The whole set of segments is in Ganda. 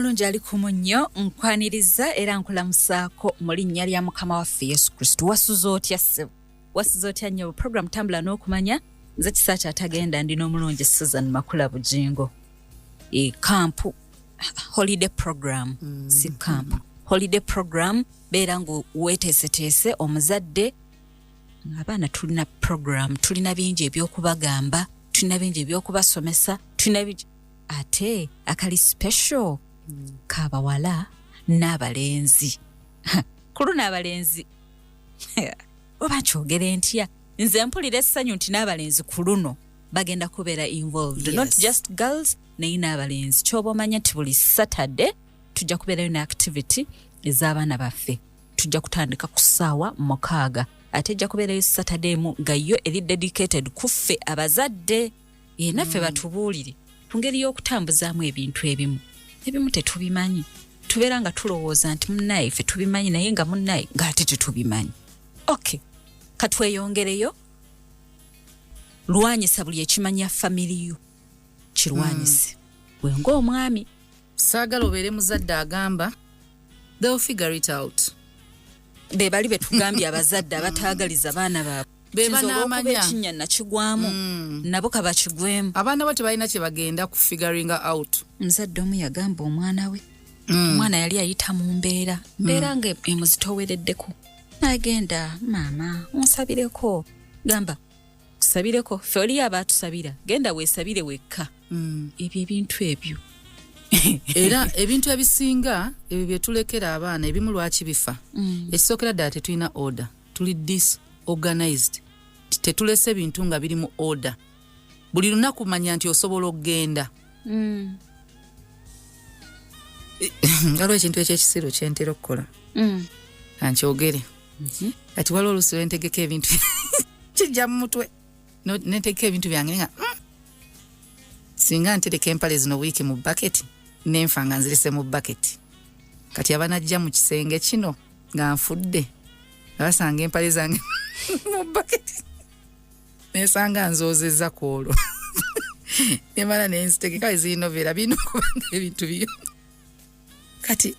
Mulungi ali ku munnyo nkwaniriza era nkulamusaako mu linnya lya Mukama waffe Yesu Kristo. Wasuza otya ssebo? Wasuza otya nnyo? Program tambula n'okumanya nze Kisaakya atagenda ndina omulungi Susan Makula Bujingo. Camp holiday program si camp holiday program beera ngu weeteeseteese omuzadde abaana tulina program tulina bingi ebyokubagamba tulina bingi ebyokubasomesa tulina bingi ate akali special kabawala n'abalenzi kulu n'abalenzi oba kyogere ntya nze mpulira essanyu nti n'abalenzi ku luno bagenda kubeera involved. Yes. Not just girls naye n'abalenzi kyoba omanya nti buli Saturday tujja kubeerayo ne activity ez'abaana baffe tujja kutandika ku ssaawa 6 ate ejja kubeerayo Saturday mu nga yo eri dedicated kuffe abazadde naffe batubuulire ku ngeri y'okutambuzaamu ebintu ebimu tetubimanyi tubeera nga tulowooza nti munnaye ffe tubimanyi naye nga munnaye ng'ate tetubimanyi. Okay, katweyongereyo lwanyisa buli ekimanya family yo kirwanyise gwe ng'omwami saagala obeere muzadde agamba they'll figure it out. Be bali betugambye abazadde abataagaliza baana baabwe beba n'amanya ekinnya nakigwamu nabo kabakigwemu abaana bo tebalina kye bagenda ku figuring out. Muzadde omu yagamba omwana we omwana yali ayita mu mbeera nga emuzitowereddeko n'agenda maama onsabireko gamba kusabireko ffe oli aba atusabira genda weesabire wekka. Ebyo ebintu ebyo era ebintu ebisinga ebyo bye tulekera abaana ebimu lwaki bifa ekisookera ddala tetulina order tuli disorganized tetulese bintu nga biri mu order buli lunaku manya nti osobola okgenda ngalo ekintu ekyekisiru kyentera okukola ankyogere kati waliwo olusi lwentegeka ebintu kijja mu mutwe nentegeka ebintu byange nga singa ntereka empale zino wiiki mu baketi nenfa nga nzirese mu baketi kati abanajja mu kisenge kino nga nfudde abasanga empale zange mu baketi nesanga nzoozezza ku olwo nemala nenzitegeka eziinovera bino kubanga ebintu byo kati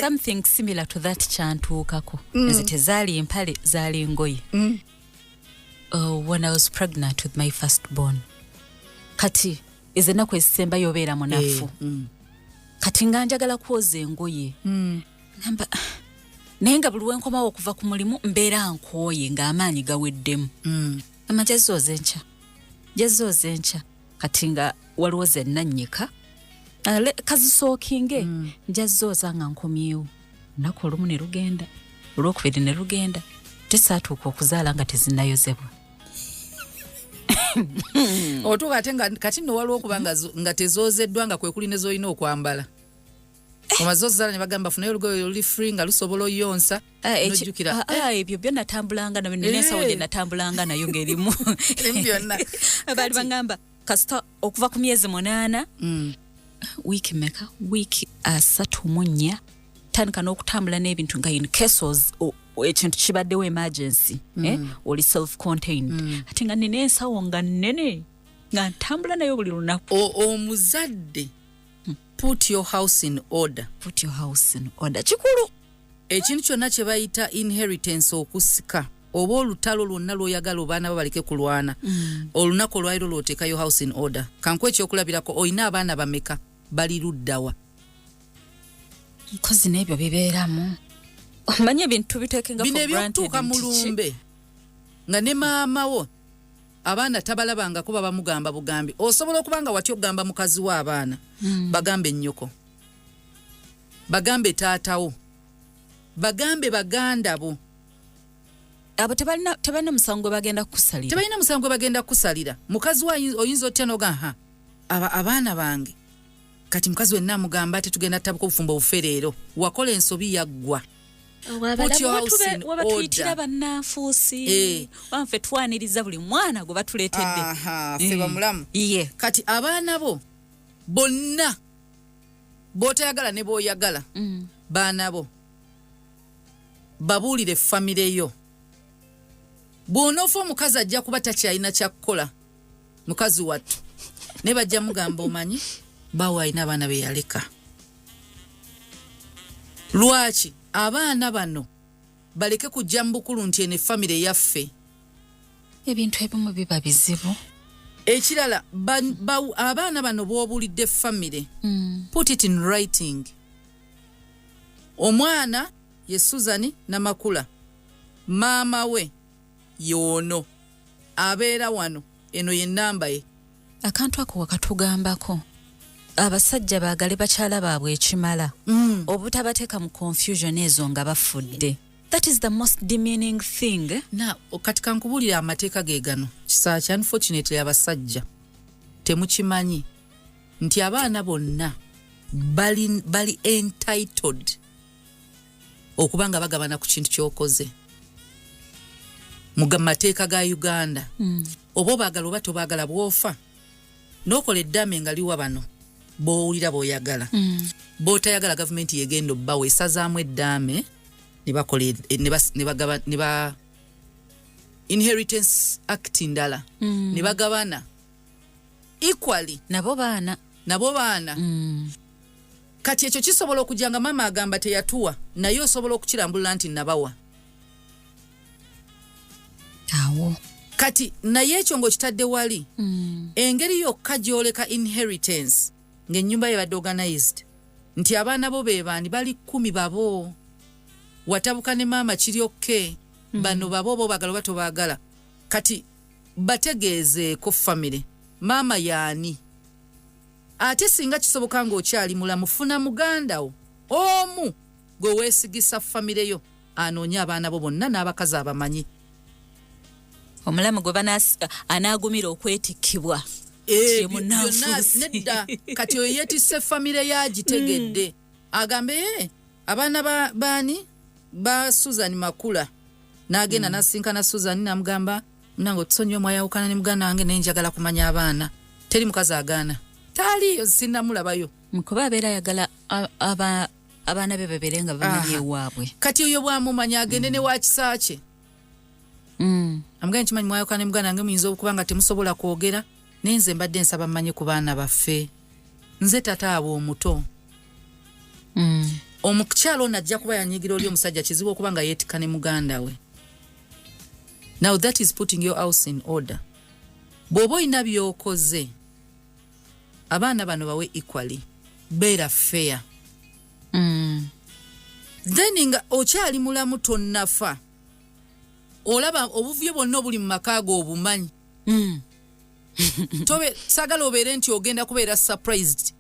something similar to that kyantuukako nze tezaali empale zaali ngoye. When I was pregnant with my firstborn kati ezenaku ezisembayo obeera munafu kati nga njagala kwoza engoye namba naye nga buli wenkomawo okuva ku mulimu mbeera nkooye ng'amaanyi gaweddemu ama jazooza enkya kati nga waliwo zennannyika kazisookinge njazooza nga nkomyewo lunaku olumu ne lugenda olwokubiri ne lugenda tesaatuuka okuzaala nga tezinnayozebwa. Otuuka ate nga kati nno waliwo okuba nga tezoozeddwa nga kwe kuli ne z'olina okwambala omaze ozaala ne bagamba funayo olugoye luli free nga lusobola oyonsa nojjukira ebyo byo natambulanga nensawo gye natambulanga nayo ng'erimu byonna baali bagamba kasita okuva ku myezi 8 wiiki meka wiiki 34 tandika n'okutambula n'ebintu nga in cases ekintu kibaddewo emergency oli self-contained ate nga nina ensawo nga nnene nga ntambula nayo buli lunaku. Omuzadde put your house in order. Put your house in order kikulu ekintu kyonna kye bayita inheritance okusika oba olutalo lwonna lw'oyagala obaana babaleke kulwana olunaku olwaliro lw'oteekayo house in order kanku ekyokulabirako olina abaana bameka bali luddawa nkozi n'ebyo bibeeramu omanye ebintu biteekenga bino ebyokutuuka mu lumbe nga ne maamawo abaana tabalabangako baba mugamba bugambi osobola okuba nga wati ogamba mukazi w'abaana bagambe nnyoko bagambe taatawo bagambe baganda bo abo tebalina musango gwe bagenda kukusalira tebalina musango gwe bagenda kukusalira mukazi wa oyinza otya noga abaana bange kati mukazi wenna amugamba ate tugenda tabuka obufumbo obufereero wakola ensobi yaggwa wabatuyitira bannanfuusi wanfe twaniriza buli mwana gwe batuleetedde ffe bamulamu kati abaana bo bonna b'otayagala ne b'oyagala baana bo babuulire famire yo bw'onoofa omukazi ajja kuba takyalina kyakukola mukazi wattu ne bajja mugamba omanyi bawo alina abaana be yaleka Lwaki abaana bano baleke kujja mu bukulu nti ene famire yaffe. Ebintu ebimu biba bizibu. Ekirala abaana bano bw'obulidde famire, put it in writing. Omwana ye Susan Namakula, maama we y'ono, abeera wano, eno ye nnamba ye. Akantu ako wakatugambako. Abasajja baagale bakyala baabwe ekimala. Obutabateeka mu confusion ezo nga bafudde. That is the most demeaning thing. Na kati kankubulira amateeka ge gano. Kisaachi unfortunately abasajja temukimanyi nti abaana bonna bali entitled okubanga bagabana ku kintu kyokoze. Muga mateeka ga Uganda. Obo baagala oba tobaagala bwofa. Nokola eddame nga liwa bano. Bowulira boyagala. Botayagala government yegendo bawe esazaamu eddame ne bakole ne ba Inheritance Act ndala. Ne bagabana equally nabo baana. Kati ekyo kisobola okujanga mama agamba teyatuwa naye osobola okukirambula nti nabawa. Awo. Kati naye ekyo ng'okitadde wali. Engeri yokka gy'oleka inheritance ng'ennyumba ye badde organized nti abaana bo be baani bali 10 babo. Watabuka ne maama kiryokke. Bano babo bo bagala bato baagala. Kati bategeeze ko family. Maama yaani. Ate singa kisoboka ng'okyali mulamu funa muganda wo. Omu gwe weesigisa family yo anoonya abaana bo bonna n'abakazi abamanyi. Omulamu gwe anaagumira okwetikkibwa. Nedda kati oyo yeetisse family yagitegedde. Agambe abaana baani ba Susan Makula. N'agenda n'asinkana Susan n'amugamba nange otusonyiwe mwayawukana ne muganda wange naye njagala kumanya abaana. Teri mukazi agaana. Taaliyo sinnamulabayo. Kuba abeera ayagala abaana be babeere nga bamanyi ewaabwe. Kati oyo bwamumanya agende ne wa Kisaache. Amugamba nkimanyi mwayawukana ne muganda wange muyinza okuba nga temusobola kwogera. Naye nze mbadde nsaba mmanyi ku baana baffe. Nze tata abo omuto. Omukyalo ono ajja kuba yanyigira oli omusajja kizibu okuba nga yeetika ne muganda we. Now that is putting your house in order. Bw'oba olina by'okoze abaana bano bawe equally. Beera fair. Then nga okyali mulamu tonnafa. Olaba obuvyo bwonna obuli mu maka go obumanyi. Tobe sagala obeere nti ogenda kubeera surprised.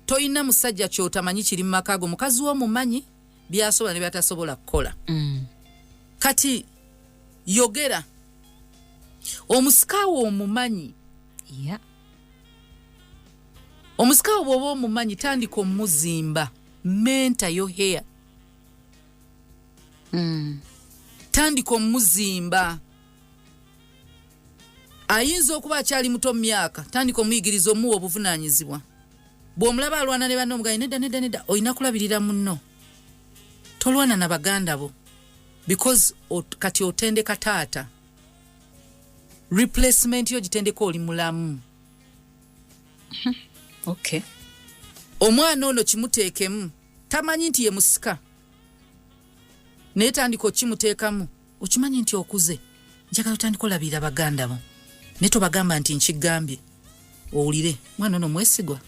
Toyina musajja kyotamanyi kiri mu maka go mukazi wo mumanyi byasobola ne byatasobola kukola. Kati yogera omusikawo omumanyi. Omusikawo bw'oba omumanyi tandika omuzimba. Menta yo hair. Tandika omuzimba. Ayinza okuba akyali muto mu myaka. Tandika omuyigiriza omuwa obuvunaanyizibwa. Bw'omulaba alwana ne banno omugamba nedda olina kulabirira munno. Tolwana na baganda bo. Because kati otendeka taata. Replacement yo gitendeka oli mulamu. Okay. Omwana ono kimuteekemu. Tamanyi nti ye musika. Naye tandika okimuteekamu. Okimanyi nti okuze. Njagala otandika olabirira baganda bo. Ne tobagamba nti nkigambye. Owulire. Mwana ono mwesigwa.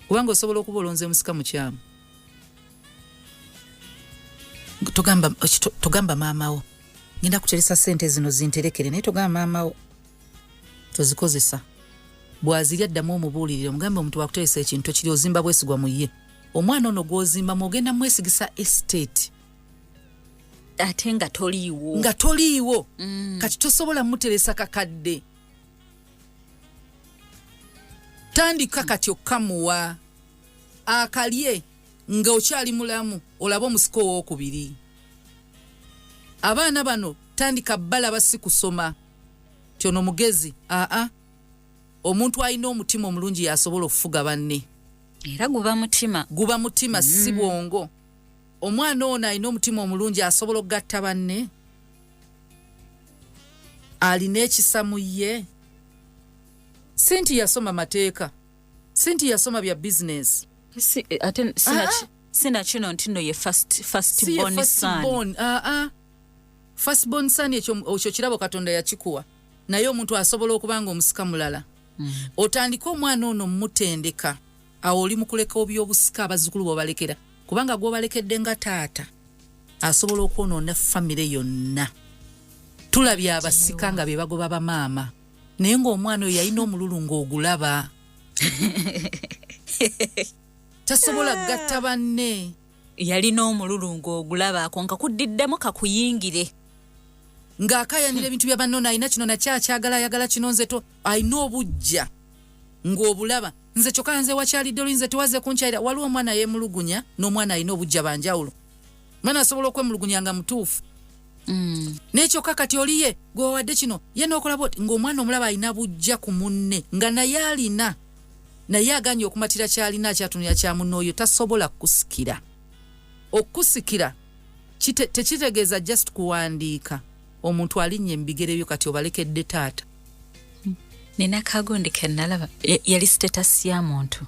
Kubanga osobola okuba olonze musika mukyamu. Togamba maama wo. Ngenda kuteresa ssente zino zinterekere naye togamba maama wo. Tozikozesa. Bwazirya ddamu omubuulirire omugambe omuntu wakuteresa ekintu kiri ozimba bwesigwa mu ye. Omwana ono gw'ozimba mwogenda mwesigisa estate. Ate nga toliiwo. Kati tosobola muteresa kakadde. Tandika kati okamuwa. Akalye nga okyali mulamu olaba omusiko owookubiri. Abaana bano tandika balaba si kusoma. Kyono mugezi. Omuntu alina omutima omulungi yasobola okufuga banne. Era guba mutima si bwongo. Omwana ono alina omutima omulungi asobola okugatta banne. Alina ekisa mu ye. Sinti yasoma mateeka. Sinti yasoma bya business. sina kino ntino ye first si born first son. born. First born son ekyo kirabo Katonda yakikuwa. Naye omuntu asobola okubanga omusika mulala. Otandika omwana ono mutendeka. Awo oli mukuleka obyobusika abazzukulu bobalekera. Kubanga gwobalekedde nga taata. Asobola okwonoona family yonna. Tulabye abasika nga be bagoba bamaama. Naye ng'omwana oyo yalina omululu ng'ogulaba. Tasobola gatta banne. Yalina omululu ng'ogulaba ako nga kuddiddemu kakuyingire. Ng'akayanira ebintu bya banno alina kino ayagala kino nze to alina obujja ng'obulaba. Nze kyokka nze wakyalidde oli nze tewaze kunkyalira. Waliwo omwana yeemulugunya n'omwana alina obujja banjawulo. Mwana asobola okwemulugunya nga mutuufu. N'ekyokka kati oliye gwewadde kino ye n'okola bwoti ng'omwana omulaba alina bujja ku munne nga naye alina naye aganye okumatira kyalina akyatunira kya munne oyo tasobola kusikira. Okusikira tekitegeeza just kuwandiika. Omuntu alinnye embigere byo kati obalekedde taata. Nina kagundi ke nalaba yali status ya muntu.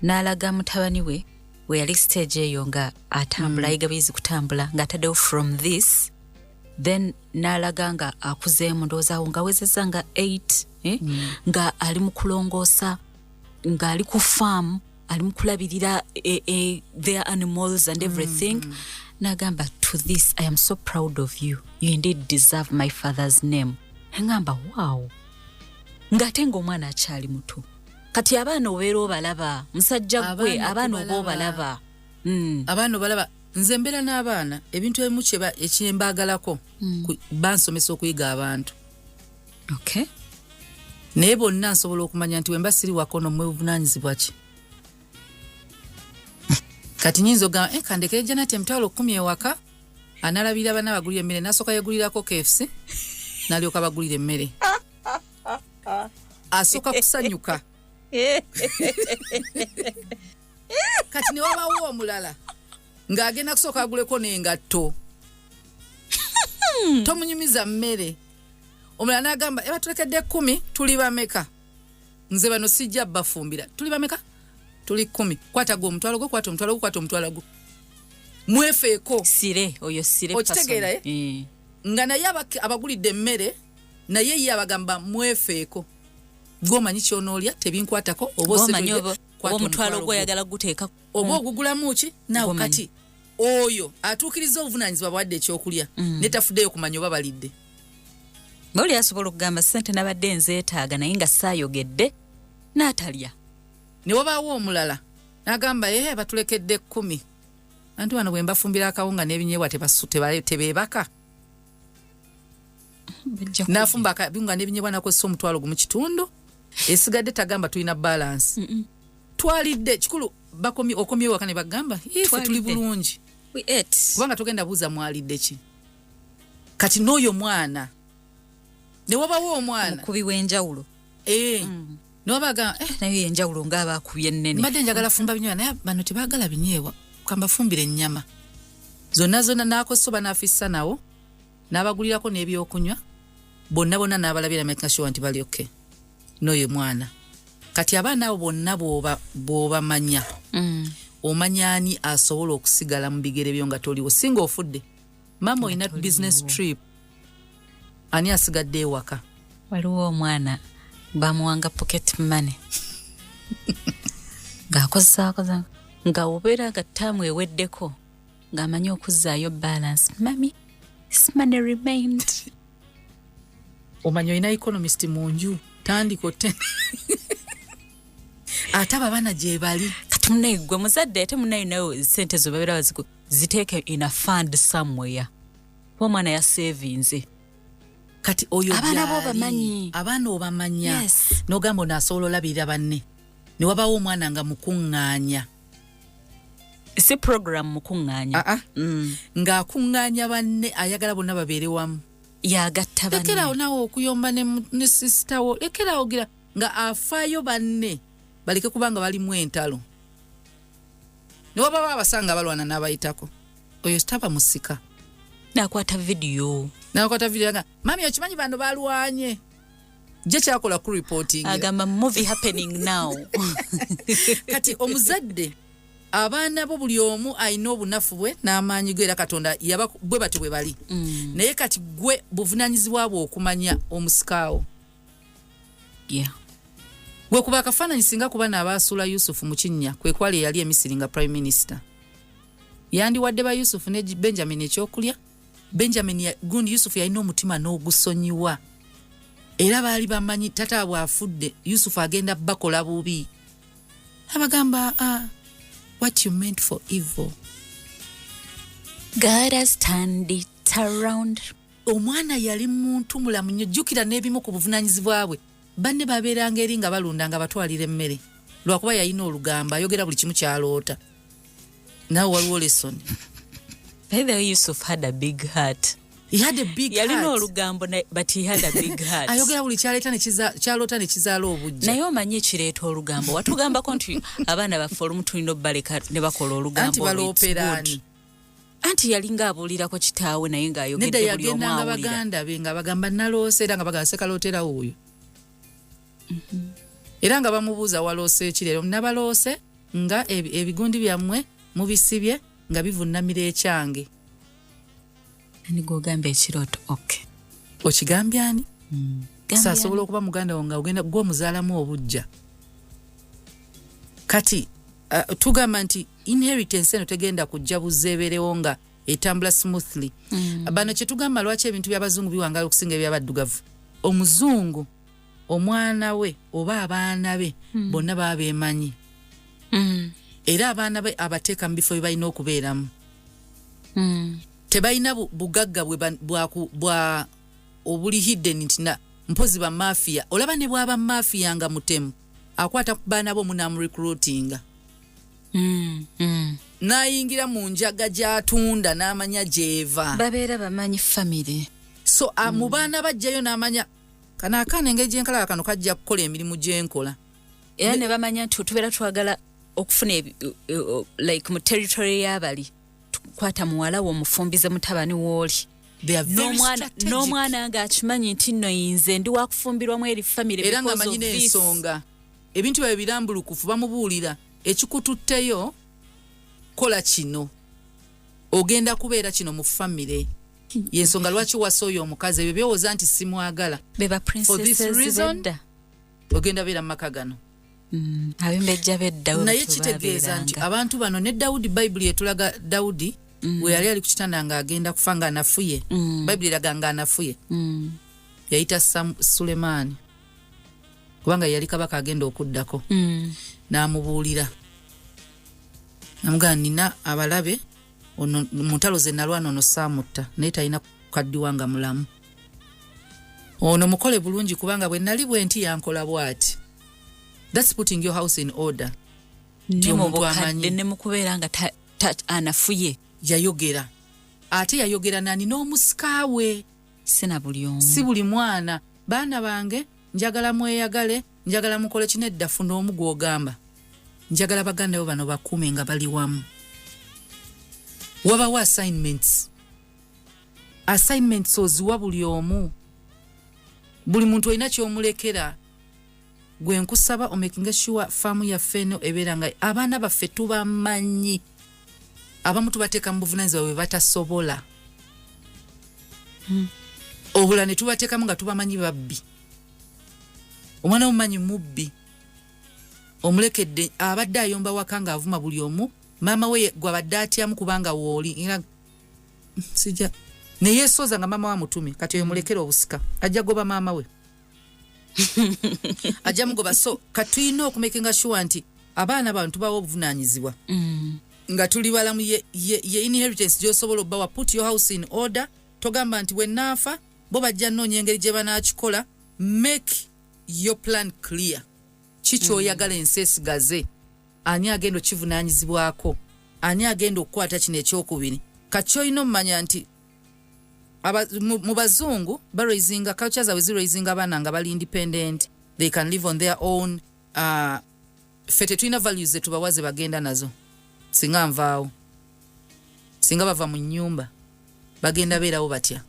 N'alaga mutabani we yali stage eyo nga atambula yigabizi kutambula nga ataddewo from this then n'alaga nga akuzeemu ndowooza nga awezezza nga 8 nga ali mu kulongoosa nga ali ku farm ali mu kulabirira their animals and everything. N'agamba to this I am so proud of you. You indeed deserve my father's name. Ngamba wow. Ngate ng'omwana akyali muto. Kati abaana obeera obalaba musajja gwe abaana oba obalaba. Abaana obalaba. Nze mbeera n'abaana ebintu ebimu ekyembaagalako bansomesa okuyiga abantu. Okay. Naye bonna nsobola okumanya nti wemba siri wako n'omuvunaanyizibwa ki. Kati nyinza ogamba kandekere Janet emitwalo 10 ewaka analabira bana bagulira emmere n'asooka yagulirako KFC n'alyoka bagulira emmere. Asooka kusanyuka. Kati ne wabawo omulala ng'agenda kusooka aguleko n'engatto. Tomunyumiza mmere. Omulala n'agamba batulekedde 10 tuli bameka. Nze bano sijja bafumbira. Tuli bameka? Tuli 10. Kwata gwo omutwalo gwo, kwata omutwalo gwo. Mwefeeko. Sire, oyo sire paso. Okitegeera nga naye abagulidde emmere naye ye abagamba mwefeeko. Gwomanyi kyonoolya tebinkwatako oba omutwalo gw'oyagala guteeka. Oba ogugulamu ki? Naawe kati oyo atuukiriza obuvunaanyizibwa bwadde ekyokulya ne tafuddeyo kumanya oba balidde. Oli asobola okugamba ssente nabadde nzeetaaga naye nga saayogedde n'atalya. Ne wabaawo omulala n'agamba batulekedde 10. Anti wano bwe mbafumbira akawunga n'ebinyeebwa tebeebaka. N'afumba akabunga n'ebinyeebwa nakozesa omutwalo gumu kitundu. Esigadde tagamba tulina balance. Twalidde kikulu okomyewo waka ne bagamba ife tuli bulungi. Kubanga tugenda buuza mwalidde ki. Kati n'oyo mwana ne wabaawo omwana omukubi w'enjawulo. Nobaga naye enjawulo ng'aba akubye ennene. Mbadde njagala fumba binyeebwa naye bano tebaagala binyeebwa kamba fumbira ennyama. Zonna n'akozesa oba n'afissa nawo n'abagulirako n'ebyokunywa bonna n'abalabira making sure nti bali okay. N'oyo mwana. Kati abaana abo bonna bw'obamanya. Omanya ani asobola okusigala mu bigere byo nga toliwo singa ofudde. Mama olina business trip. Ani asigadde ewaka? Waliwo omwana bamuwanga pocket money. Ng'akozesa nga obeera nga ttaamu eweddeko ng'amanyi okuzzaayo balance. Mami, this money remained. Omanyi olina economist mu nju tandika otte. Ate abaana gye bali. Kati munaye gwe muzadde ate munaye nawe ssente zo babeera ziteeke in a fund somewhere. Omwana ya savinze. Kati oyo abaana bo bamanyi. Abaana obamanya. N'ogamba onaasobola olabirira banne. Ne wabaawo omwana nga mukuŋŋaanya. Si program mukuŋŋaanya. Ng'akuŋŋaanya banne ayagala bonna babeere wamu. Yagatta banne. Lekerawo nawe okuyomba ne sisitawo. Lekerawo gira nga afaayo banne baleke kubanga balimu entalo. Ne wabaawo abasanga balwana n'abayitako. Oyo sitaba musika. N'akwata video. Nga mami okimanyi bano balwanye. Je kyakola ku reporting. Agamba movie happening now. Kati omuzadde abaana bo buli omu alina obunafu bwe n'amaanyi ge era Katonda yaba bwe bati bwe bali naye kati gwe buvunaanyizibwa bwo okumanya omusikaawo gwe kuba akafaananyi singa kuba n'abaasuula Yusufu mu kinnya kwe kwali eyali Emisiri nga prime minister yandiwadde ba Yusufu ne Benjamin ekyokulya Benjamin gundi Yusufu yalina omutima n'ogusonyiwa era baali bamanyi tata bw'afudde Yusufu agenda bakola bubi abagamba what you meant for evil God has turned it around. Omwana yali muntu mulamu nnyo jjukira n'ebimu ku buvunaanyizibwa bwe banne babeeranga eri nga balunda nga batwalira emmere lwakuba yalina olugamba ayogera buli kimu kyaloota naawe waliwo lesson. By the way, Yusuf had a big heart. He had a big heart. Yalina olugambo but he had a big heart. Ayogera buli kyaloota ne kizaala obujja. Naye omanyi ekireeta olugambo watugambako nti abaana baffe olumu tulina obbaleka ne bakola olugambo. Anti balooperaani. Anti yalinga abuulirako kitaawe naye ng'ayogedde buli omu awulira. Nedda yagendanga baganda be nga bagamba naloose era nga bagamba sekalootera oyo. Era nga bamubuuza waloose ki leero nabaloose nga ebigundi byammwe mubisibye nga bivunnamira ekyange. Ani gogamba ekirooto okay. Okigambye ani? Saasobola okuba muganda wo nga ogenda gw'omuzaalamu obujja. Kati tugamba nti inheritance eno tegenda kujja buzeeberewo nga etambula smoothly. Bano kye tugamba lwaki ebintu by'abazungu biwangala okusinga eby'abaddugavu. Omuzungu omwana we oba abaana be bonna baba beemanyi. Era abaana be abateeka mu bifo bye balina okubeeramu. Tebalina bugagga bwa obuli hidden nti mpozi ba mafia. Olaba ne bwaba mafia nga mutemu akwata ku baana bo munamurecruitinga. Nayingira mu njaga gy'atunda n'amanya gy'eva. Babeera bamanyi family. So mu baana bajjayo n'amanya kana akaana engeri gyenkala kano kajja kukola emirimu gyenkola. Era ne bamanya nti tubeera twagala okufuna like mu territory y'abali tukwata muwala wo mufumbize mutabani w'oli. N'omwana ng'akimanyi nti nno yinze ndi wakufumbirwamu eri family era ng'amanyi n'ensonga. Ebintu byawe birambulukufu bamubuulira ekikututteyo kola kino ogenda kubeera kino mu family. Yensonga lwaki wasooyo omukazi ebyo byowooza nti simwagala. Beba princesses bedda. Ogenda beera mu maka gano. Abembejja bedda. Naye kitegeeza nti abantu bano ne Dawudi Bayibuli etulaga Dawudi we yali ali ku kitanda ng'agenda kufa nga anafuye. Bayibuli eraga nga anafuye. Yayita Sulemaani kubanga yali kabaka agenda okuddako. N'amubuulira. Namugamba nina abalabe ono mutalo ze nalwana ono saamutta naye talina kukaddiwa nga mulamu. Ono mukole bulungi kubanga bwe nali bwenti yankola bw'ati. That's putting your house in order. Ne mukubeera nga anafuye. Yayogera. Ate yayogera nani n'omusikaawe. Sina buli omu. Si buli mwana. Baana bange njagala mweyagale, njagala mukole kinedda funa omu gw'ogamba. Njagala baganda bo bano bakuume nga bali wamu. Wabawo assignments. Assignments oziwa buli omu. Buli muntu olina ky'omulekera. Gwe nkusaba omaking sure faamu yaffe eno ebeera nga abaana baffe tubamanyi. Abamu tubateeka mu buvunaanyizibwa bwe batasobola. Obula ne tubateekamu nga tubamanyi babbi. Omwana omumanyi mubbi. Omulekedde abadde ayomba waka ng'avuma buli omu. Maama we gwe abadde atyamu kubanga wooli. Sijja. Ne yeesooza nga maama wa mutume kati oyo mulekera obusika. Ajja goba maama we. Ajja mugoba so katuyina okumakinga sure nti abaana bano tubawo obuvunaanyizibwa. Nga tuli balamu ye inheritance gy'osobola obbawa. Put your house in order. Togamba nti we naafa bo bajja nnoonya engeri gye banaakikola. Make your plan clear. Kiki oyagala ensi esigaze. Ani agenda okivunaanyizibwako. Ani agenda okukwata kino ekyokubiri. Kati olina omumanya nti mu bazungu baraisinga culture zaabwe ziraisinga abaana nga bali independent. They can live on their own. Ffe tetulina values ze tubawa ze bagenda nazo. Singa nvaawo. Singa bava mu nnyumba. Bagenda beerawo batya.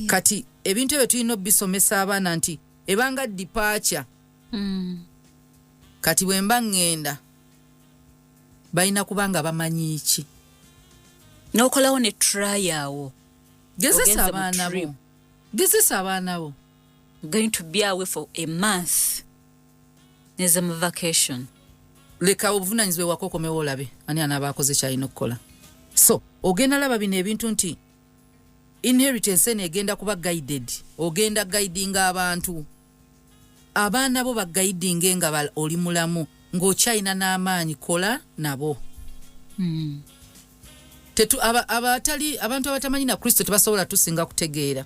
Kati ebintu ebyo tulina obisomesa abaana nti ebanga departure. Kati bwe mba ngenda balina kubanga bamanyi iki. N'okolawo ne try awo. Gezesa abaana bo. Going to be away for a month. Neze mu vacation. Leka obuvunanyizibwe wakokomewo olabe ani anabaakoze kyalina okukola. So ogenda laba bino ebintu nti inheritance ene egenda kuba guided. Ogenda guiding abantu. Abaana bo baguiding nga oli mulamu ng'okyalina n'amaanyi kola nabo. Abantu abatamanyi na Kristo tebasobola tusinga kutegeera.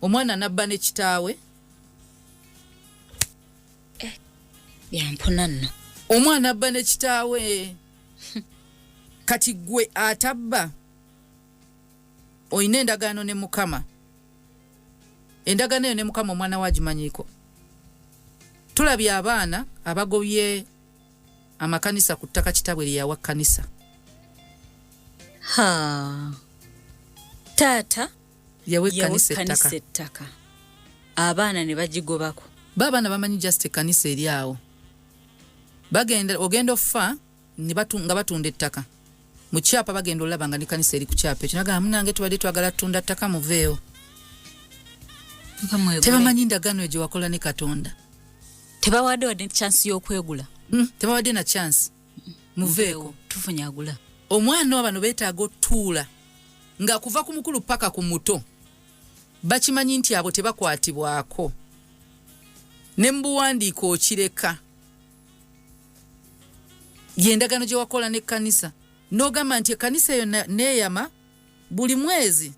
Omwana nabba ne kitaawe. Yampona nno. Omwana abba ne kitaawe. Kati gwe atabba. Oyina endagaano ne Mukama. Endagaano eyo ne Mukama omwana wagimanyiko. Tulabye abaana abagobye amakanisa ku ttaka kitaabwe lyawa kanisa. Taata yawe kanisa ettaka. Abaana ne bagigobako. Babaana bamanyi just kanisa eryawo. Ogenda ofa nga batunda ettaka. Mu kyapa bagenda olaba nga ne kanisa eri ku kyapa ekyo. Nagamba munange tubadde twagala tunda ttaka muveewo. Tebamanyi ndagaano egyo wakola ne Katonda. Tebawadde chance y'okwegula. Tebawadde na chance. Muveewo. Tufunyagula. Omwana wabano beetaaga otuula nga kuva ku mukulu paka ku muto. Bakimanyi nti abo tebakwatibwako. Ne mbuwandiika okireka. Yendagano gye wakola ne kanisa. N'ogamba nti kanisa eyo neeyama buli mwezi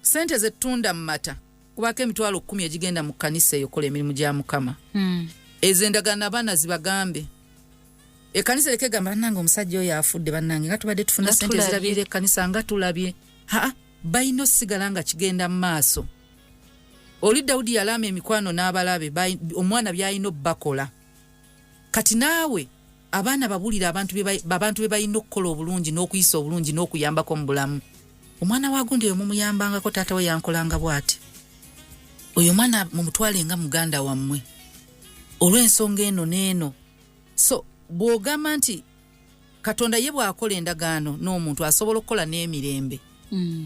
sente ze ttunda mu mata. Kubako emitwalo 10 egigenda mu kanisa eyo kola emirimu gya Mukama. Ezo endagaano abaana zibagambe. Ekanisa leke gamba nange omusajja oyo afudde bannange nga tubadde tufuna sente zirabire ekanisa nga tulabye. Bayino sigala nga kigenda mu maaso. Oli Daudi yalama emikwano n'abalabe omwana byayina bakola. Kati naawe abaana babulira abantu be bayina okukola obulungi n'okuyisa obulungi n'okuyambako mu bulamu. Omwana wagundi oyo mumuyambangako taata we yankolanga bw'ati. Oyo mwana mumutwale nga muganda wammwe. Olw'ensonga eno n'eno. So bw'ogamba nti Katonda ye bw'akola endagaano n'omuntu asobola okukola n'emirembe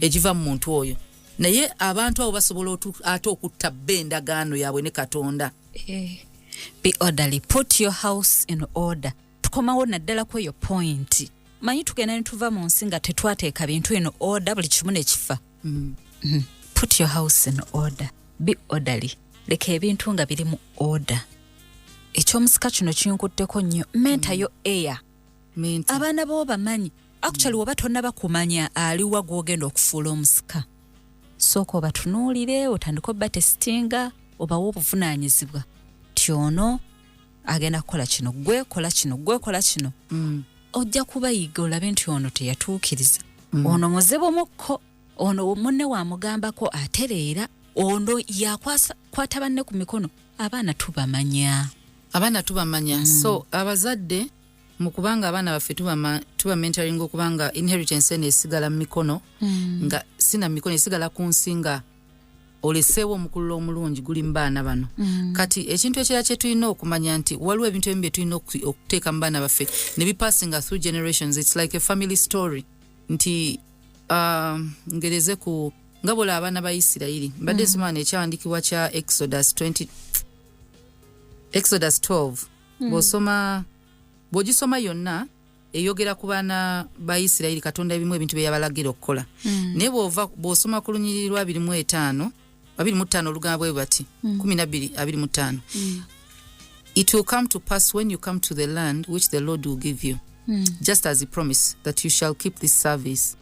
egiva mu muntu oyo. Naye abantu abo basobola ate okutta endagaano yaabwe ne Katonda. Be orderly. Put your house in order. Tukomawo naddala ku eyo point. Manyi tugenda ne tuva mu nsi nga tetwateeka bintu in order buli kimu ne kifa. Put your house in order. Be orderly. Leka ebintu nga biri mu order. Ekyomusika kino kinkutteko nnyo. Mentayo air. Abaana bo bamanyi. Actually woba tonna bakumanya aliwa gw'ogenda okufuula omusika. Sooka obatunuulire otandika obatestinga obawa obuvunaanyizibwa. Tyono agenda kukola kino, gwe kola kino, gwe kola kino. Ojja kubayiga olabe nti ono teyatuukiriza. Ono muzebomukko, ono munne wamugambako atereera, ono yakwata banne ku mikono. Abaana tubamanya. So abazadde mukubanga abaana baffe tuba mentoring okubanga inheritance ene esigala mu mikono nga sina mikono esigala ku nsinga oleseewo omukulu omulungi guli mu baana bano. Kati ekintu ekirala kye tulina okumanya nti waliwo ebintu ebimu bye tulina okuteeka mu baana baffe ne bipassinga through generations. It's like a family story. Nti ngereze ku nga bola abaana ba Isirayiri mbadde nsoma ekyawandiikibwa kya Exodus 12. Bw'ogisoma yonna eyogera ku baana ba Isirayiri Katonda ebimu ebintu bye yabalagira okukola. Naye bw'osoma ku lunyiriri lwa 25 olugamba bwe bati 12:25. It will come to pass when you come to the land which the Lord will give you, just as he promised, that you shall keep this service.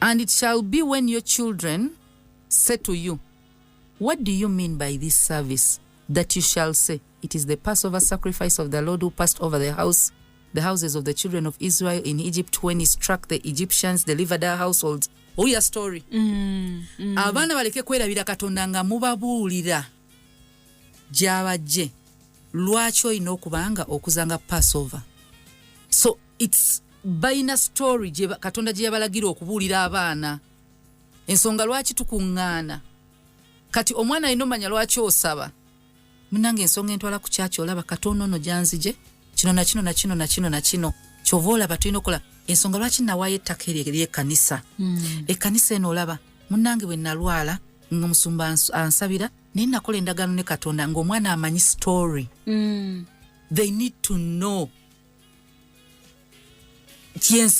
And it shall be when your children say to you, what do you mean by this service? That you shall say, it is the Passover sacrifice of the Lord who passed over the houses of the children of Israel in Egypt when he struck the Egyptians, delivered their households. Oya story. Abaana baleke kwerabira Katonda nga mubabuulira gy'abajje lwaki olina okubanga okuzanga Passover. So it's bayina story Katonda gye yabalagira okubuulira abaana. Ensonga lwaki tukuŋŋaana. Kati omwana alina omanya lwaki osaba. Munange ensonga entwala ku kyaki olaba Katonda ono gyanzije kino na kino na kino na kino na kino. kyova olaba tulina okukola ensonga lwaki nawaayo ettaka ery'ekkanisa. Ekkanisa eno olaba munnange bwe nalwala ng'omusumba ansabira naye nakola endagaano ne Katonda ng'omwana amanyi story. They need to know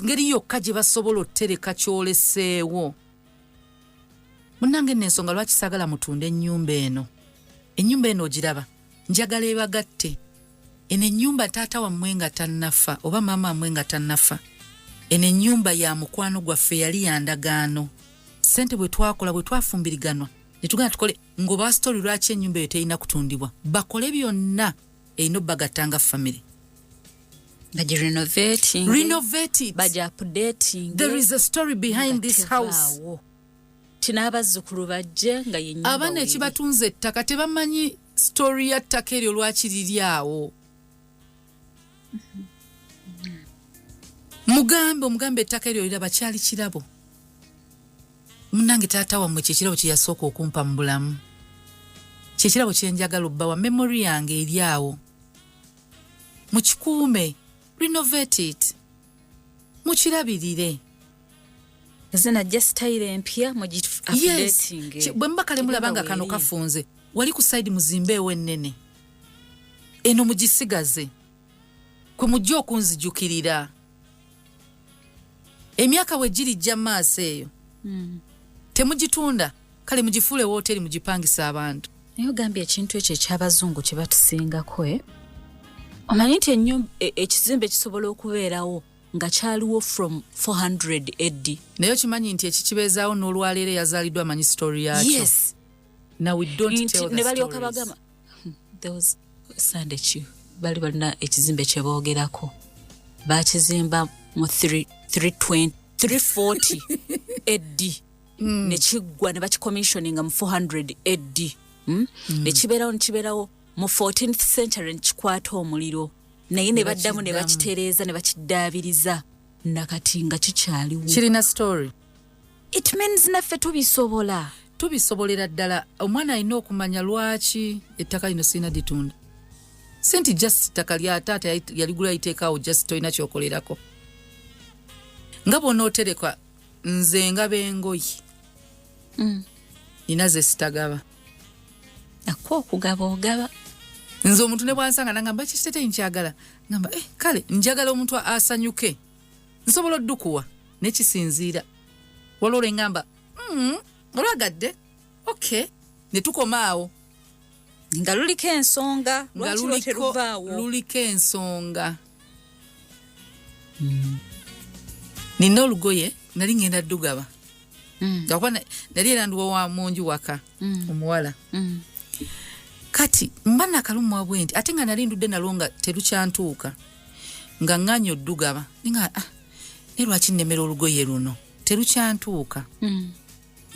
ngeri yokka gye basobola otereka kyoleseewo. Munnange n'ensonga lwaki saagala mutunda ennyumba eno. Ennyumba eno ogiraba njagala ebagatte. Eno ennyumba taata wammwe nga tannafa oba maama wammwe nga tannafa. Eno ennyumba ya mukwano gwaffe yali ya ndagaano. Ssente bwe twakola bwe twafumbiriganwa ne tugenda tukole ng'oba story lwaki ennyumba eyo terina kutundibwa. Bakole byonna erina obbagattanga family. Renovate it. Updating. There is a story behind this house. Tinabazzukulu bajje nga yennyumba. Abaana ekibatunze ettaka tebamanyi story ya ttaka eryo lwaki liri awo. Mugambe ettaka eryo liraba kyali kirabo. Munnange taata wammwe kyekirabo kye yasooka okumpa mu bulamu. Kyekirabo kye njagala obbawa memory yange eri awo. Mukikuume. Renovate it. Mukirabirire. Zena just style empya updating. Yes. Bwe mbakale mulabanga kano kafunze. Wali ku side muzimbe ewe ennene. Eno mugisigaze. Kwe mujja okunzijukirira. Emyaka we girijja maaso eyo. Temugitunda. Kale mugifuule wooteri mugipangisa abantu. Naye ogambye ekintu ekyo eky'abazungu kye batusingako. Omanyi nti ennyumba ekizimbe kisobola okubeerawo nga kyaliwo from 400 AD. Naye okimanyi nti ekikibeezaawo n'olwaleero yazaaliddwa amanyi story yakyo. Yes. Now we don't tell the stories. Ne balyoka bagamba there was Sunday Chief bali balina ekizimbe kye boogerako. Bakizimba mu 340 AD. Ne kiggwa ne bakicommissioninga mu 400 AD. Ne kibeerawo mu 14th century nkikwata omuliro. Naye ne baddamu ne bakitereeza ne bakiddaabiriza. Nakati nga kikyaliwo. Kirina story. It means naffe tubisobola. Tubisobolera ddala. Omwana alina okumanya lwaki ettaka lino sirina ditunda. Senti just ttaka lya taata yaligula iteekaawo just tolina kyokolerako. Nga bw'onooterekwa nze nga b'engoyi. Nina ze sitagaba. Ako okugaba ogaba. Nze omuntu ne bwansanga nangamba ekitete nkyagala. Ngamba kale njagala omuntu asanyuke. Nsobola oddukuwa nekisinziira. Walole ngamba olwagadde. Okay. Ne tukoma awo. Nga luliko ensonga. Luliko ensonga. Nina olugoye nali ngenda ddugaba. Nali era nduwa wa munju waka omuwala. Kati mba nakalumu wabwe nti ate nga nali ndudde nalwo nga terukyantuuka nga ŋŋanya oddugaba ninga ne lwaki nnemera olugoye luno terukyantuuka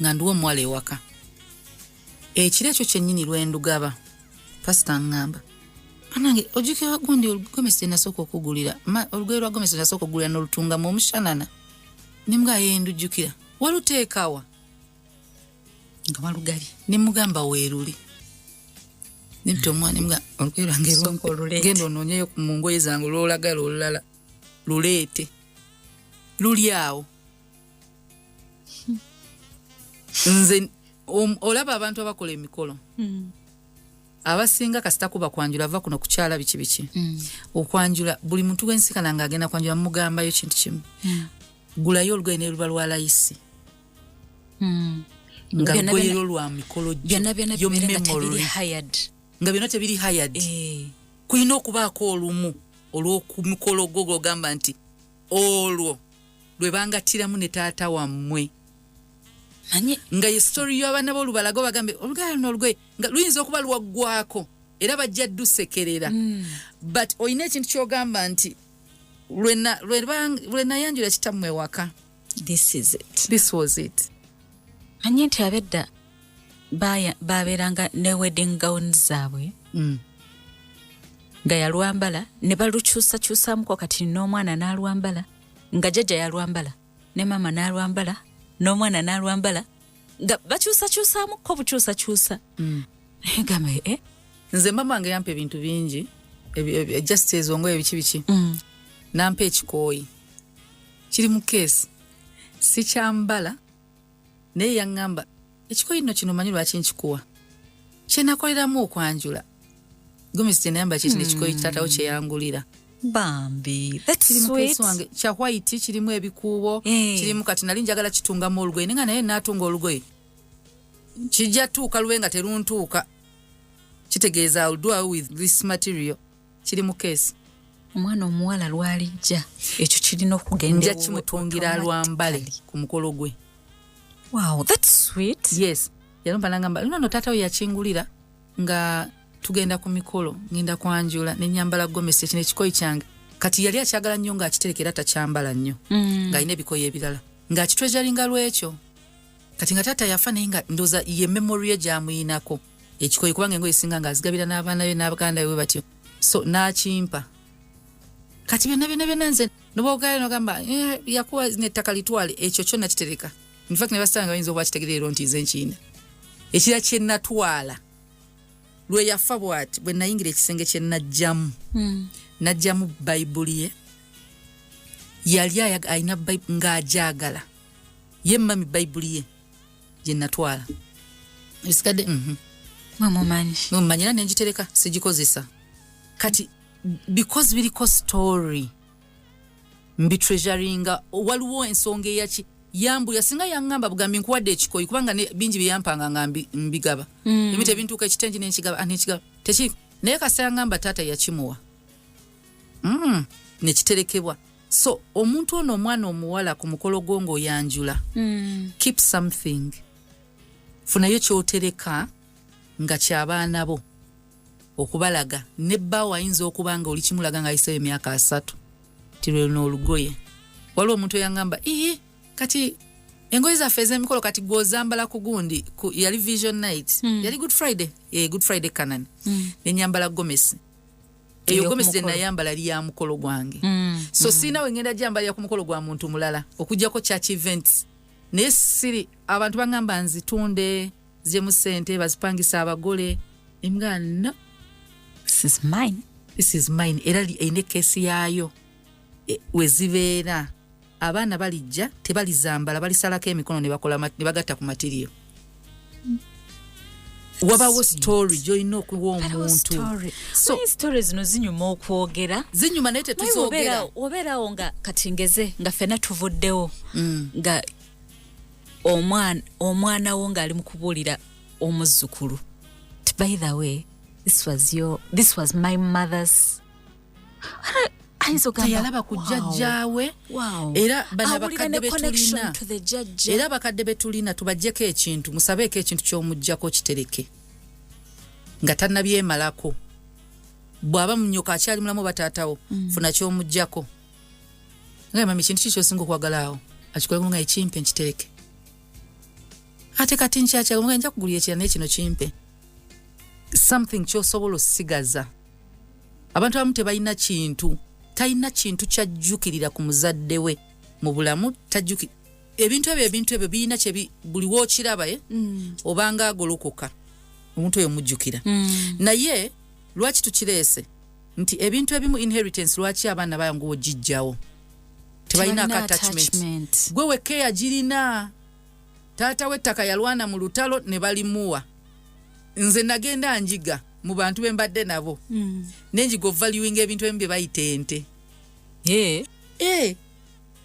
nga nduwa omuwala ewaka. Ekiro ekyo kyennyini lwendugaba pasita ŋŋamba anange ojjukira gundi olugomesi nasooka okugulira olugoye lwa gomesi nasooka okugulira n'olutunga mu omushanana nimbwa yendujjukira waluteekawa nga walugali nimugamba weeruli. Nipto omwana mga olugoye lwange genda onoonyeyo mu ngoye zange olwolagala olulala luleete luli awo. Nze olaba abantu abakola emikolo abasinga kasita kuba kwanjula ava kuno kukyala biki okwanjula buli muntu wensikana nga agenda kwanjula mugambayo kintu kimu gulayo olugoye ne luba lwa layisi nga lugoye lwa mikolo byonna nga byonna tebiri hired. Kulina okubaako olumu olw'okumukolo gwo gamba nti olwo lwe bangattiramu ne taata wammwe. Nga ye story y'abaana b'olubalago bagambe olugoye luno olugoye nga luyinza okuba lwaggwako era bajja ddusekerera. But olina ekintu ky'ogamba nti lwe nayanjula kitammwe ewaka. This was it. Anye nti abedda babeeranga ne wedding gowns zaabwe nga yalwambala ne balukyusakyusamuko kati n'omwana n'alwambala nga jjajja yalwambala ne maama n'alwambala n'omwana n'alwambala nga bakyusakyusamuko bukyusakyusa. Gamba nze mama wange yampa ebintu bingi just ezo ngoye biki nampa ekikooyi kiri mu keesi sikyambala naye yaŋŋamba ekikooyi nno kino manyi lwaki nkikuwa kyenakoleramu okwanjula Gomesi kyenayamba kiti nekikooyi taatawo kyeyangulira Bambi, that's sweet. Kya white kirimu ebikuubo kirimu kati nali njagala kitungamu olugoye ninga naye naatunga olugoye kijja tuuka lubenga teruntuuka kitegeeza I'll do with this material kiri mu keesi omwana omuwala lwalijja ekyo kirina okugenda nja kimutungira lwambale ku mukolo gwe. Wow, that's sweet. Yes, yalomba nangamba luno taata we yakingulira nga tugenda ku mikolo ngenda kwanjula ne nyambala Gomesi kino ekikoyi kyange kati yali akyagala nnyo nga akiterekera takyambala nnyo ng'alina ebikoyi ebirala ng'akitwejalinga lwekyo kati nga taata yafa naye nga ndoza ye memory ye gyamuyinako ekikoyi kubanga engoye singa ng'azigabira n'abaana be n'abaganda be batyo so n'akimpa kati byonna nze nobogala nogamba yakuwa n'ettaka litwale ekyo kyonna kitereka in fact ne basanga bayinza okuba kitegereero nti nze nkina ekira kye natwala lwe yafa bw'ati bwe nayingira ekisenge kye najjamu najjamu bayibuli ye yali ayina ng'ajaagala ye mami bayibuli ye gye natwala ebisikadde mumanyira nenjitereka sigikozesa kati because biriko story mbitreasuringa waliwo ensonga eyaki yambu yasinga yaŋŋamba bugambi nkuwadde ekikoyi kubanga bingi byeyampanga nga mbigaba ebintu ebintuuka ekitengi n'ekigaba teki naye kasa yaŋŋamba taata yakimuwa nekiterekebwa so omuntu ono omwana omuwala ku mukolo gwo ng'oyanjula keep something funayo kyotereka nga ky'abaana bo okubalaga nebbaawo ayinza okuba nga oli kimulaga ng'ayiseeyo emyaka 3 tirweno olugoye waliwo omuntu yaŋŋamba kati engoye zaffe ez'emikolo kati gw'ozambala ku gundi yali vision night yali good friday good friday kanani nenyambala Gomesi eyo Gomesi gye nayambala yali ya mukolo gwange so siina we ngenda gyambalira ku mukolo gwa muntu mulala okugjako church events naye siri abantu baŋŋamba nzitunde ziremu ssente bazipangisa abagole embwa no this is mine era eyina ekkeesi yaayo we zibeera abaana balijja tebalizambala balisalako emikono ne bagatta ku matiriyo wabawo story gy'olina okuwa omuntu so story zino zinyuma okwogera zinyuma naye tetuzoogera obeerawo nga katingeze nga ffenna tuvuddewo nga omwana wo ng'ali mu kubuulira omuzzukulu by the way this was my mother's yalaba ku jjajjaawe era bana bakadde betulina era bakadde betulina tubajjeko ekintu musabeeko ekintu ky'omuggyako kitereke nga tannabyemalako bw'aba munyoka akyali mulamu bataatawo funa ky'omuggyako nga mami kintu kikyosinga okwagalaawo akikoleko nga ekimpe nkitereke ate kati nkyakyago nga nja kugulira ekira naye kino kimpe something kyosobola osigaza abantu abamu tebalina kintu talina kintu kyajjukirira ku muzadde we mu bulamu ebintu ebyo birina buli wookiraba obanga agolokoka omuntu oyo mujjukira naye lwaki tukireese nti ebintu ebimu inheritance lwaki abaana bayangu ogijjawo tebalina attachment gwe wekka yagirina taata w'ettaka yalwana mu lutalo ne balimuwa nze nagenda njiga mu bantu bembadde nabo nenjiga valuing ebintu ebimu bye bayita ente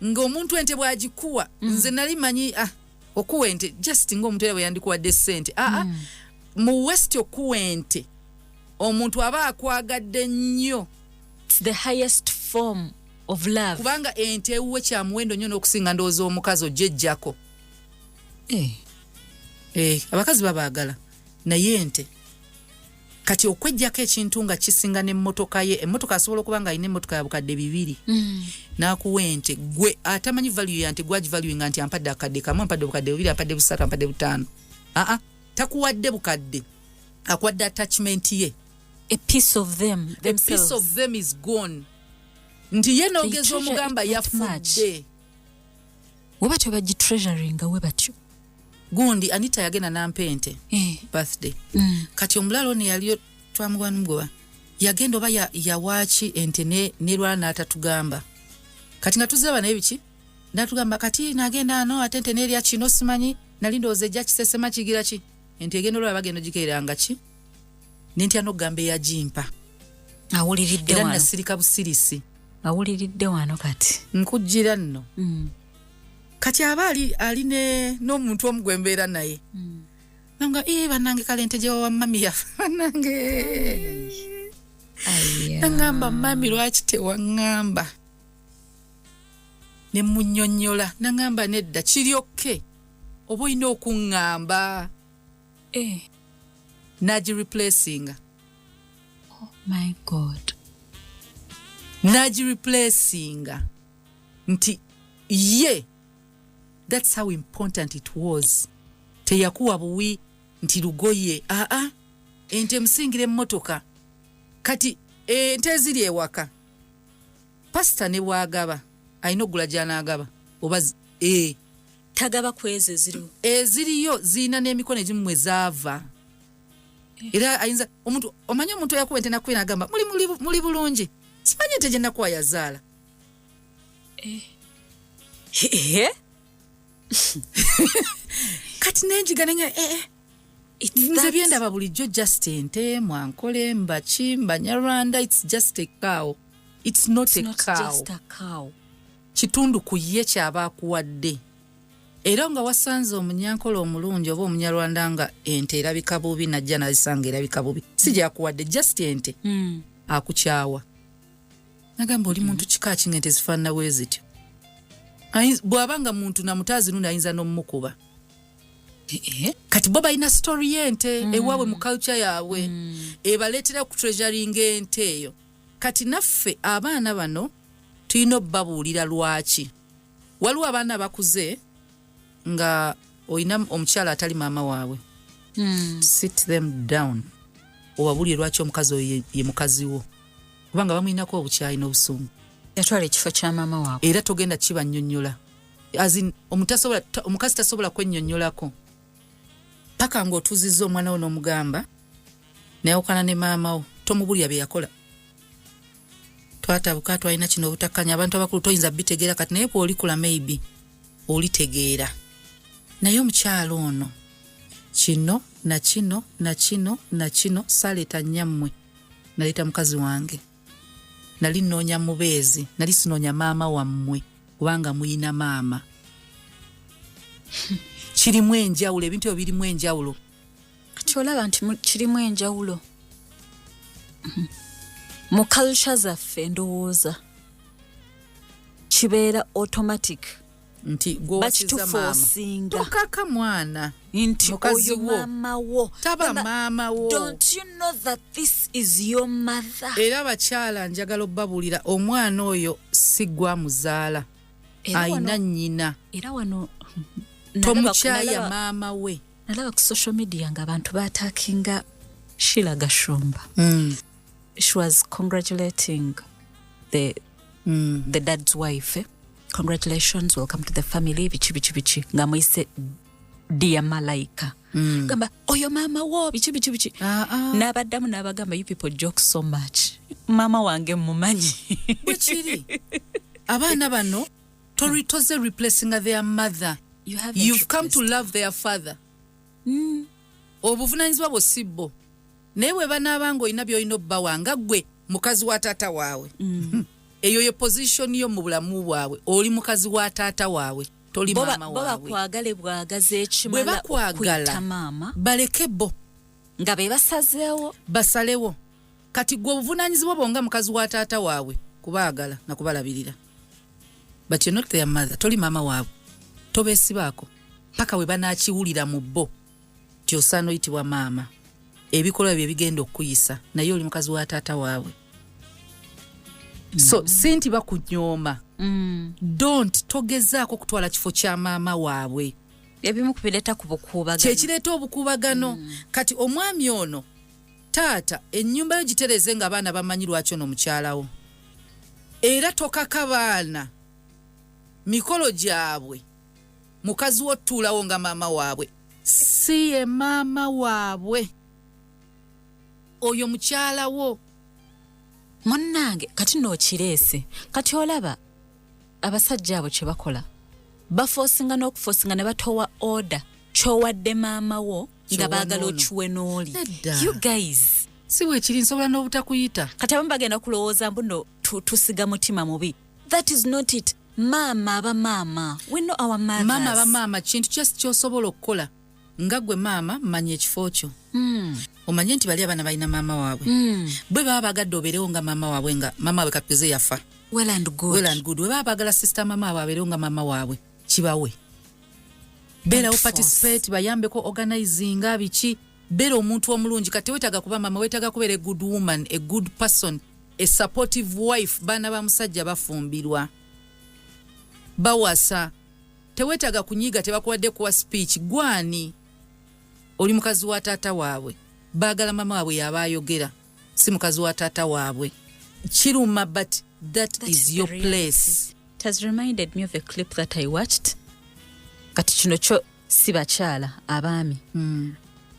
ng'omuntu ente bw'agikuwa nze nali manyi okuwa ente just ng'omuntu era bwe yandikuwadde ssente mu west okuwa ente omuntu aba akwagadde nnyo the highest form of love kubanga ente ewuwe kya muwendo nnyo n'okusinga ndowooza omukazi ojjejjako abakazi babaagala naye ente kati okwejjako ekintu nga kisinga n'emmotoka ye emmotoka asobola okuba nga alina emmotoka ya bukadde 2 n'akuwa ente gwe atamanyi value ya nte gwagivaluinga nti ampadde akadde kamu ampadde bukadde 2 ampadde 3 ampadde 5 takuwadde bukadde akuwadde attachment ye a piece of them themselves. A piece of them is gone nti ye noogeza omugamba yafudde webatyo bagitreasuringa webatyo gundi Anita yagenda nampente birthday kati omulalo ne yaliyo twamugwa n'mugoba yagenda oba yawaaki ente ne lwana atatugamba kati nga tuzaba naye biki natugamba kati nagenda ano atente nerya kino simanyi nali ndowooza ejja kisesema kigira ki ente egenda olwa bagenda gikeeranga ki nentya n'okugamba eyagimpa awuliridde era wano nasirika busirisi awuliridde wano kati nkujjira nno kati aba ali n'omuntu omugwembeera naye nanga bannange kale ente gyewawa mami yafa bannange nangamba mami lwaki tewaŋŋamba ne munnyonnyola nangamba nedda kiryokke oba olina okuŋŋamba nagireplacinga my god nagireplacinga nti ye that's how important it was teyakuwa buwi nti lugoye ente musingire emmotoka kati ente eziri ewaka pasita ne bwagaba alina ogula gy'anaagaba oba tagaba kwezo eziriwo eziriyo zirina n'emikono egimu ezaava era ayinza omuntu omanye omuntu yakuba ente nakuba n'agamba muli bulungi simanyi ente gye nakuwa yazaala kati nenjiga nenga nze byendaba bulijjo just ente mwankole mbaki mbanyarwanda it's just a cow it's not a cow kitundu ku ye kyaba akuwadde era nga wasanze omunyankole omulungi oba omunyarwanda nga ente erabika bubi najja nazisanga erabika bubi si gyakuwadde just ente akukyawa nagamba oli muntu kika kinga ente zifaanana bwe zityo bw'abanga muntu namutaazi nundi ayinza n'omukuba kati bo balina story y'ente ewaabwe mu culture yaabwe ebaleetera ku treasuring ente eyo kati naffe abaana bano tulina obbabuulira lwaki waliwo abaana bakuze nga olina omukyala atali maama waabwe sit them down obabuulire lwaki omukazi oyo ye mukazi wo kubanga bamuyinako obukyayi n'obusungu yatwala ekifo kya maama waabwe era togenda kibannyonnyola omukazi tasobola kwennyonnyolako paka ng'otuuzizza omwana wo n'omugamba nayawukana ne maama wo tomubulya bye yakola twatabuka twalina kino obutakkanya abantu abakulu toyinza bitegeera kati naye bw'olikula maybe olitegeera naye omukyalo ono kino nakino nakino nakino saleeta nnyammwe naleeta mukazi wange nali nnoonya mubeezi nali sinoonya maama wammwe kubanga muyina maama kirimu enjawulo ebintu ebyo birimu enjawulo kati olaba nti kirimu enjawulo mu culture zaffe ndowooza kibeera automatic nti gwosiza maama tokaka mwana nti oyo maama wo taba maama wo don't you know that this is your mother era abakyala njagala obbabuulira omwana oyo si gwa muzaala ayina nnyina era wano tomukyaya maama we nalaba ku social media ng'abantu baataakinga Sheila Gashumba she was congratulating the dad's wife congratulations welcome to the family bichi nga mwise dear Malaika gamba oyo mama wo bichi nabaddamu nabagamba you people joke so much mama wange mumanyi bwekiri abaana bano toritoze replacing their mother you've come to love their father obuvunaanyizibwa bwo sibbo naye bwe banaabanga olina by'olina obbawa nga ggwe mukazi wa taata waabwe eyo ye position yo mu bulamu bwabwe oli mukazi wa taata waabwe toli maama waabwe bakwagale bwagaze ekimala okuyita maama baleke bo nga be basazeewo basalewo kati gwe obuvunaanyizibwa bwonga mukazi wa taata waabwe kubaagala na kubalabirira but you're not their mother toli maama waabwe tobeesibaako paka we banaakiwulira mu bo ti osaana oyitibwa maama ebikolwa bye bigenda okuyisa naye oli mukazi wa taata waabwe so sinti bakunyooma don't togezaako kutwala kifo kya maama waabwe ebimu kubireeta ku bukuubagano kyekireeta obukuubagano kati omwami ono taata ennyumba yo gitereze nga abaana bamanyi lwaki ono mukyalawo era tokaka baana mikolo gyabwe mukazi wo tuulawo nga maama waabwe si ye maama waabwe oyo mukyalawo munnange kati nookireese kati olaba abasajja abo kye bakola baforcinga n'okuforcinga ne batowa order kyowadde maama wo nga baagala okiwe n'oli. You guys si bwe kiri nsobola n'obutakuyita kati abamu bagenda kulowooza mbuno tusiga mutima mubi. That is not it. Maama aba maama. We know our mothers. Maama aba maama kintu ky'osobola okukola nga gwe maama manya ekifo kyo. Omanye nti bali abaana balina maama waabwe. Bwe baba bagadde obeerewo nga maama waabwe nga maama waabwe kapeze yafa. Well and good. Bwe baba bagala sister maama waabwe abeerewo nga maama waabwe kibawe. Beera participate bayambeko organizing abiki. Beera omuntu omulungi kati wetaaga kuba maama wetaaga kubeera a good woman, a good person, a supportive wife. Baana ba musajja bafumbirwa. Bawasa. Tewetaaga kunyiga tebakuwadde kuwa speech. Gwani oli mukazi wa taata waabwe. Baagala mama waabwe yaba ayogera. Si mukazi wa taata waabwe. Kiruma, but that is your place. It has reminded me of a clip that I watched. Kati kino kyo si bakyala abaami.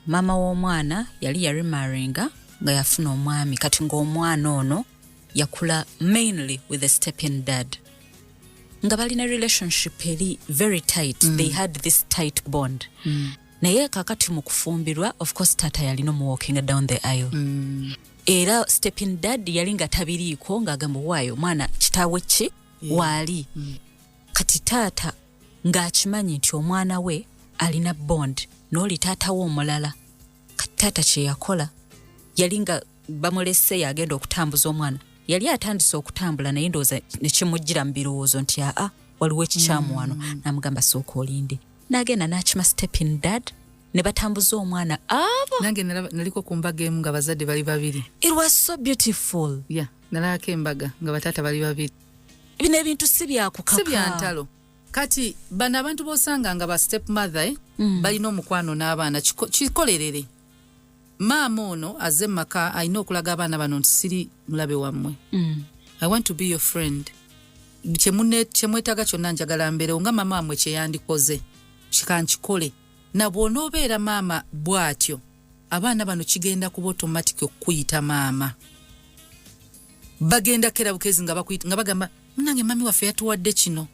Mama w'omwana yali remarryinga nga yafuna omwami kati ng'omwana ono yakula mainly with a step-in dad. Nga balina relationship eri very tight. They had this tight bond. Naye kakati mu kufumbirwa of course tata yalina mu walking down the aisle. Era step-in dad yali nga tabiriiko ng'agamba waayo mwana kitaawe ki waali. Kati tata ng'akimanyi nti omwana we alina bond n'oli taata we omulala. Kati tata kye yakola yali nga bamulese yagenda okutambuza omwana. Yali atandise okutambula naye ndowooza ne kimujjira mu birowoozo nti waliwo ekikyamu wano. N'amugamba sooka olinde. N'agenda n'akima step-in dad ne batambuza omwana abo. Nange naliko ku mbaga emu nga bazadde bali babiri. It was so beautiful. Yeah, nalako embaga nga bataata bali babiri. Bino ebintu si byakukaka. Si byantalo. Kati bano abantu b'osanga nga ba stepmother balina omukwano n'abaana kikolerere. Maama ono azze maka alina okulaga abaana bano nti siri mulabe wammwe. I want to be your friend. Kyemwetaaga kyonna njagala mbeerewo nga maama wammwe kye yandikoze. Kikankikole. Na bw'onoobeera maama bw'atyo abaana bano kigenda kuba automatic okuyita maama. Bagenda kera bukezi nga bakuyita nga bagamba munange mami waffe yatuwadde kino.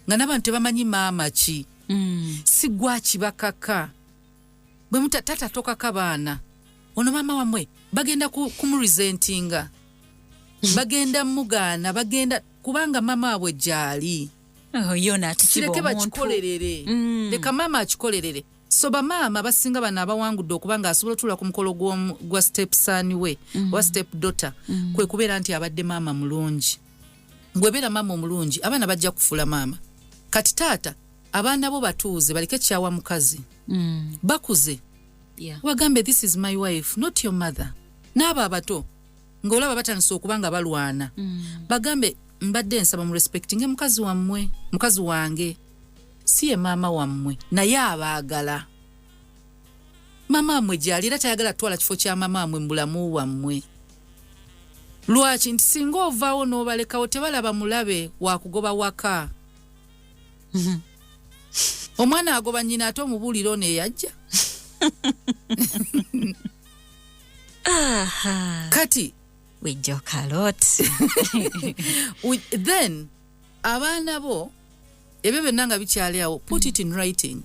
Nga n'abantu tebamanyi maama ki. Si gwa kibakaka. Bwe mutata tokaka baana. Ono maama wamwe bagenda kumuresentinga. Bagenda mugaana, bagenda kubanga maama abwe gyali. Yona kireke bakikolerere. Leka maama akikolerere. So bamaama basinga bano abawangudde okubanga asobola otula ku mukolo gwa stepson we wa step daughter kwe kubeera nti abadde maama mulungi. Gwebeera maama omulungi abaana bajja kufula maama. Kati taata abaana bo batuuze baleke kyawa mukazi. Bakuze. Wagambe this is my wife, not your mother. N'abo abato ng'olaba batandise okubanga balwana. Bagambe mbadde nsaba mu respecting mukazi wammwe, mukazi wange. Si ye maama wammwe naye abaagala. Maama wammwe gyali era tayagala twala kifo kya maama wammwe mu bulamu wammwe. Lwaki nti singa ovaawo n'obalekawo tebalaba mulabe wakugoba waka. Omwana agoba nnyina ate omubuuliro n'eyajja. Kati we joke a lot. Then abaana bo ebyo byonna nga bikyali awo, put it in writing.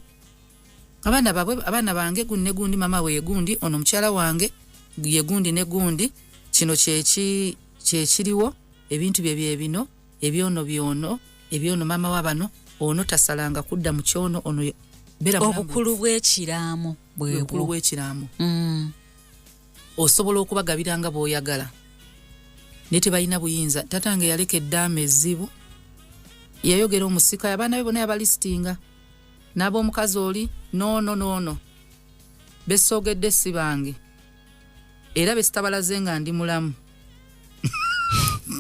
Abaana bange gundi ne gundi, mama we yegundi, ono mukyala wange yegundi ne gundi, kino kyekiriwo, ebintu bye bino, ebyono mama wabano, ono tasalanga kudda mu kyono, ono bera obukulu bw'ekiraamu osobola okubagabiranga bw'oyagala. Ne tebalina buyinza. Tatange yaleka eddaama ezzibu. Yayogera omusika abaana be bonna yabalistinga. N'ab'omukazi oli no. Besoogedde si bange. Era besitabalaze nga ndi mulamu.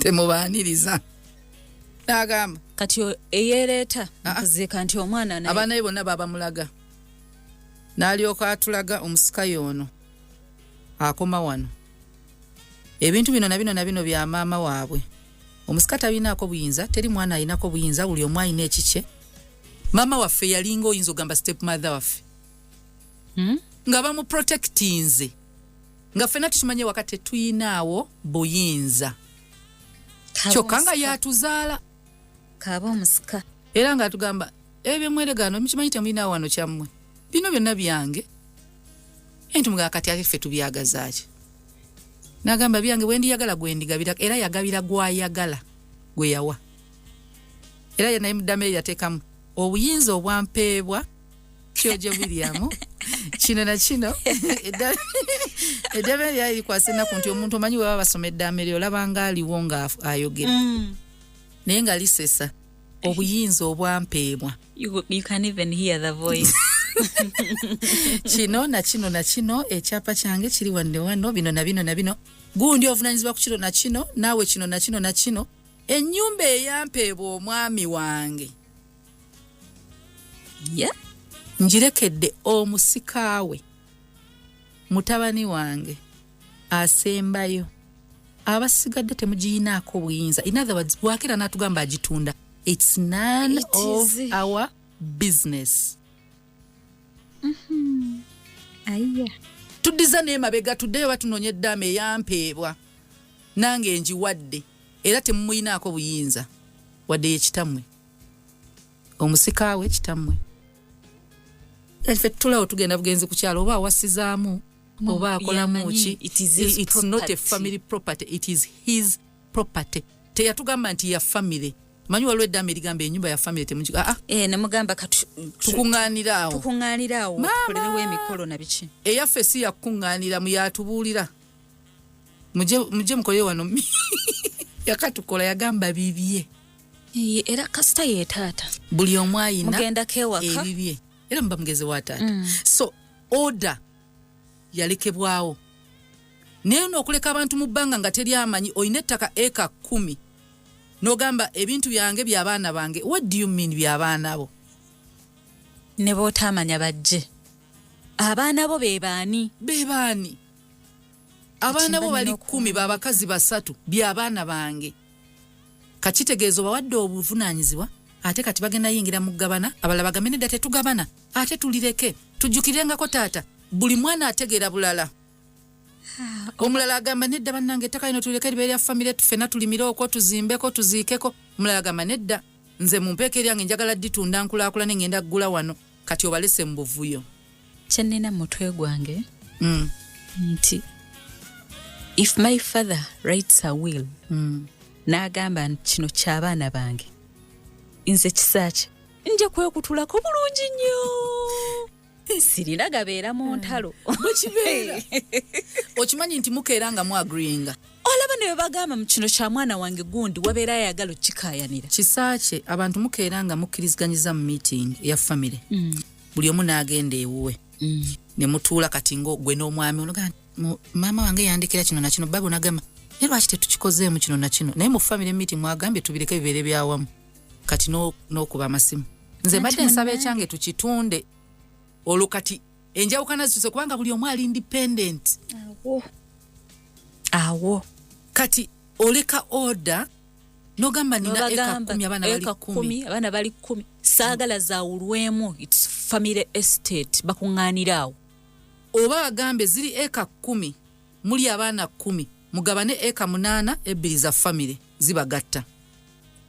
Temubaaniriza. N'agamba. Kati eyeereeta okuziika nti omwana naye. Abaana be bonna babamulaga. N'alyoka atulaga omusika y'ono. Akoma wano. Ebintu bino na bino bya maama waabwe. Omusika tabinaako buyinza, teri mwana ayinako buyinza, buli omu ayina ekikye. Maama waffe yalinga oyinza ogamba stepmother waffe. Nga bamuprotectinze. Nga ffenna tukimanye wakati tuyinaawo buyinza. Kyokka nga yatuzaala. kaaba omusika era nga atugamba ebyo mweregano mukimanyi temulina wano kyammwe bino byonna byange entumugamba kati ate ffe tubyagazaaki n'agamba byange bwendiyagala gwendigabira era yagabira gwayagala gwe yawa era naye muddamu yateekamu obuyinza obwampeebwa Kyojo William kino na kino eddame lyali likwasa ennaku nti omuntu omanyi bwe baba basoma eddame lyo olaba nga aliwo nga ayogera naye nga lisesa obuyinza obwampeebwa. You can even hear the voice. Kino na kino na kino ekyapa kyange kiri wano bino na bino na bino gundi ovunanyizibwa ku kino na kino naawe kino na kino na kino ennyumba eyampeebwa omwami wange ngirekedde omusikaawe mutabani wange asembayo abasigadde temugiyinaako obuyinza. In other words, bwakera n'atugamba agitunda. It's none of our business. Tuddiza n'emabega tuddeyo batunoonye eddaama eyampeebwa nange njiwadde era temumuyinaako buyinza wadde yekitammwe omusikaawe kitammwe. Ffe tulawo tugenda bugenzi ku kyalo oba awasizaamu oba akolamu ki. It's not a family property, it is his property. Teyatugamba nti ya family. Manyi waliwo eddaama erigamba ennyumba ya family temukiga. Namugamba tukuŋŋaaniraawo tukolerewo emikolo na biki. Eyaffe si yakuŋŋaanira muyatubuulira mujje mukole wano yakatukola yagamba bibye era kasita ye taata buli omu ayina mugendako ewaka ebibye era muba mugeze wa taata. So order yalekebwawo naye n'okuleka abantu mu bbanga nga teri amanyi oyina ettaka eka 10 n'ogamba ebintu byange by'abaana bange. What do you mean by'abaana bo? Ne bootamanya bajje abaana bo bebaani abaana bo bali 10 babakazi 3 by'abaana bange. Kakitegeezo bawadde obuvunaanyizibwa ate kati bagenda yingira mu ggabana abalala bagambe nedda tetugabana ate tulireke tujjukirengako taata buli mwana ategeera bulala. Omulala agamba nedda bannange ettaka lino tulireke libe lya famire tufena tulimire okwo tuzimbeko tuziikeko. Omulala agamba nedda nze mumpeeko eryange njagala ditunda nkulaakulane ngenda ggula wano kati obalese mu buvuyo. Kyennina mutwe gwange nti if my father writes a will n'agamba kino ky'abaana bange nze kisaaki nja kwekutulako bulungi nnyo sirina gabeera mu ntalo bwekibeera okimanyi nti mukeera nga mu agreeinga olaba ne bagamba mu kino kya mwana wange gundi wabeera ayagala okikaayanira kisaaki abantu mukeera nga mukkiriziganyiza mu meeting ya famire buli omu n'agenda ewuwe ne mutuula kati gwe n'omwami oluganda maama wange yandikira kino na kino baba nagamba naye lwaki tetukikozeemu kino na kino naye mu family meeting mwagambye tubireke bibeere byawamu kati n'okuba amasimu nze mbadde nsaba ekyange tukitunde olwo kati enjawukana zituse kubanga buli omu ali independent awo kati oleka order n'ogamba nina eka 10 abaana bali 10 saagala zaawulwemu it's family estate bakuŋŋaaniraawo oba bagambe ziri eka 10 muli abaana 10 mugabane eka 8 ebbiri za family zibagatta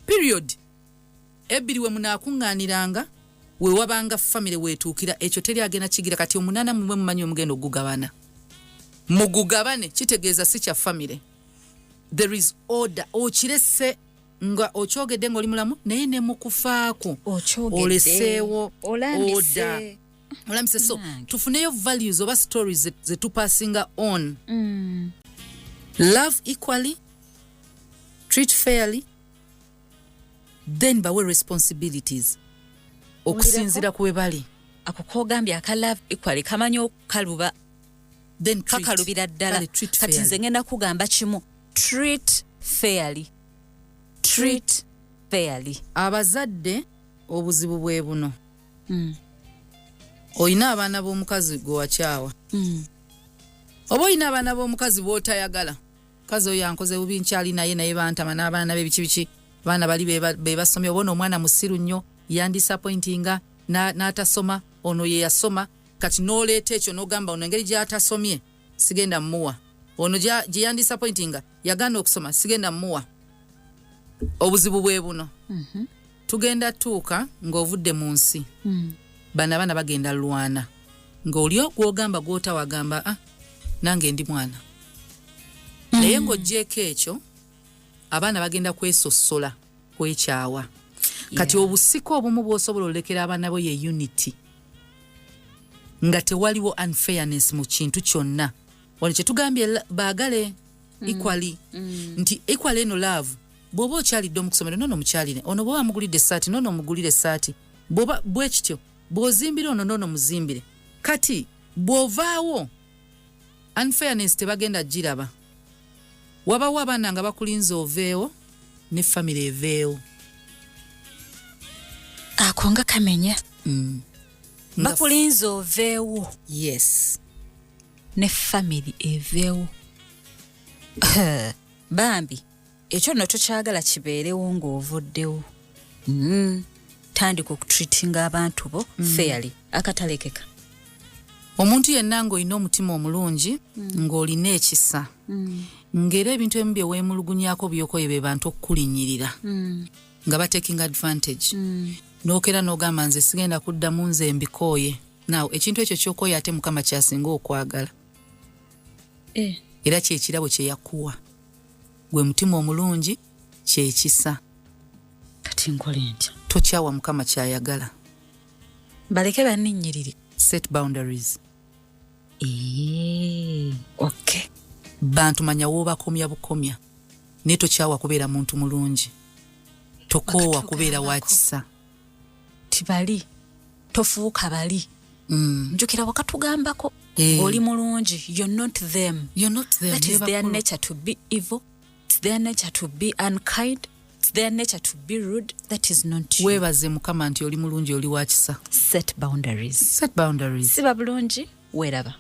period. Ebbiri we munaakuŋŋaaniranga we wabanga family weetuukira ekyo teri agenda kigira kati 8 mumwe mumanyi omugendo ogugabana mugugabane kitegeeza si kya family. There is order. Okirese nga okyogedde ng'oli mulamu naye ne mukufaako oleseewo order. Olamise so tufuneyo values oba stories ze tupassinga on. Love equally, treat fairly, then bawe responsibilities okusinzira ku bali ako kogambye aka love equally kamanyo kaluba then kakalubira ddala kati nze ngenda kugamba kimu treat fairly. Abazadde obuzibu bwe buno oyina abaana b'omukazi gwe wakyawa oba oyina abaana b'omukazi b'otayagala kazi oyo ankoze bubi nkyali naye bantama n'abaana be biki baana bali be basomye obona omwana musiru nnyo yandisappointinga n'atasoma ono ye yasoma kati n'oleeta ekyo n'ogamba ono engeri gy'atasomye sigenda mmuwa ono gye yandisappointinga yagaana okusoma sigenda mmuwa. Obuzibu bwe buno tugenda tuuka ng'ovudde mu nsi bano abaana bagenda lwana ng'oli gw'ogamba gw'ota wagamba nange ndi mwana naye ng'oggyeko ekyo abaana bagenda kwesossola kwekyawa kati obusiko obumu bw'osobola olekera abaana bo ye unity nga tewaliwo unfairness mu kintu kyonna wano kye tugambye baagale equally nti equally eno love bw'oba okyalidde omukusomero nono mukyalire ono bw'oba mugulidde essaati nono omugulire essaati bw'oba bwe kityo bw'ozimbire ono nono muzimbire kati bw'ovaawo unfairness tebagenda giraba wabawo abaana nga bakulinza oveewo ne family eveewo ako nga kamenya bakulinza oveewo yes ne family eveewo bambi ekyo nno tokyagala kibeerewo ng'ovuddewo tandika okutreatinga abantu bo fairly akatalekeka omuntu yenna ng'olina omutima omulungi ng'olina ekisa ng'era ebintu ebimu bye weemulugunyako byokoye be bantu okukulinyirira nga bateking advantage n'okera n'ogamba nze sigenda kuddamu nze mbikooye naawe ekintu ekyo ky'okooye ate mukama kyasinga okwagala era kyekirabo kye yakuwa gwe mutima omulungi kyekisa kati nkole ntya tokyawa mukama kyayagala baleke banninnyirire set boundaries okay bantu manya woobakomya bukomya naye tokyawa kubeera muntu mulungi tokoowa kubeera wakisa tibali tofuuka bali njukira wakatugambako oli mulungi you're not them that is their nature to be evil, it's their nature to be unkind, it's their nature to be rude. That is not you. Weebaze mukama nti oli mulungi oli wakisa. Set boundaries siba bulungi weeraba